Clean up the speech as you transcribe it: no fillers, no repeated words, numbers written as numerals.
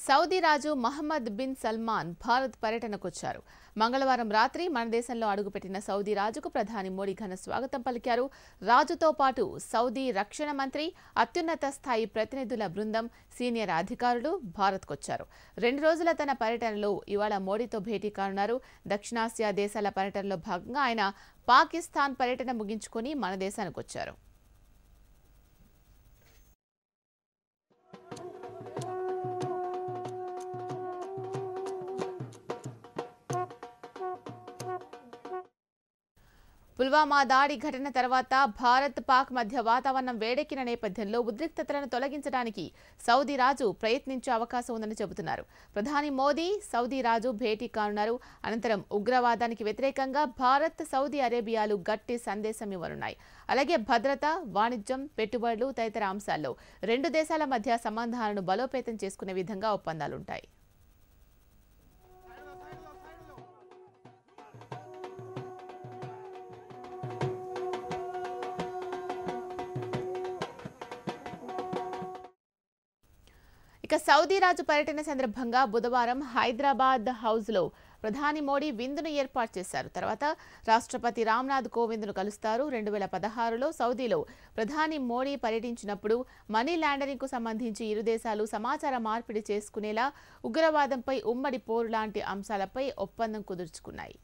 Saudi రాజు Mohammed bin Salman Bharat పర్యటనకు వచ్చారు. మంగళవారం రాత్రి మన దేశంలో అడుగుపెట్టిన సౌదీ రాజుకు ప్రధాని మోడీ ఘన స్వాగతం పలికారు. రాజుతో పాటు సౌదీ రక్షణ మంత్రి, అత్యున్నత స్థాయి ప్రతినిధుల బృందం, సీనియర్ అధికారులు భారత్కొచ్చారు. 2 రోజుల తన పర్యటనలో ఇవాళ మోడీతో భేటీ కానున్నారు. దక్షిణాసియా దేశాల పర్యటనలో భాగంగా ఆయన పాకిస్తాన్ పర్యటన ముగించుకొని మన దేశానికి వచ్చారు. పుల్వామా దాడి ఘటన తర్వాత భారత్ పాక్ మధ్య వాతావరణం వేడెక్కిన నేపథ్యంలో ఉద్రిక్తతలను తొలగించడానికి సౌదీ రాజు ప్రయత్నించే అవకాశం ఉందని చెబుతున్నారు. ప్రధాని మోదీ సౌదీ రాజు భేటీ కానున్నారు. అనంతరం ఉగ్రవాదానికి వ్యతిరేకంగా భారత్, సౌదీ అరేబియాలు గట్టి సందేశం ఇవ్వనున్నాయి. అలాగే భద్రత, వాణిజ్యం, పెట్టుబడులు తదితర అంశాల్లో 2 దేశాల మధ్య సంబంధాలను బలోపేతం చేసుకునే విధంగా ఒప్పందాలుంటాయి. ఇక సౌదీ రాజు పర్యటన సందర్భంగా బుధవారం హైదరాబాద్ హౌస్లో ప్రధాని మోడీ విందును ఏర్పాటు చేశారు. తర్వాత రాష్ట్రపతి రామ్నాథ్ కోవింద్ను కలుస్తారు. 2016లో సౌదీలో ప్రధాని మోడీ పర్యటించినప్పుడు మనీ లాండరింగ్కు సంబంధించి ఇరు దేశాలు సమాచార మార్పిడి చేసుకునేలా ఉగ్రవాదంపై ఉమ్మడి పోరు లాంటి అంశాలపై ఒప్పందం కుదుర్చుకున్నాయి.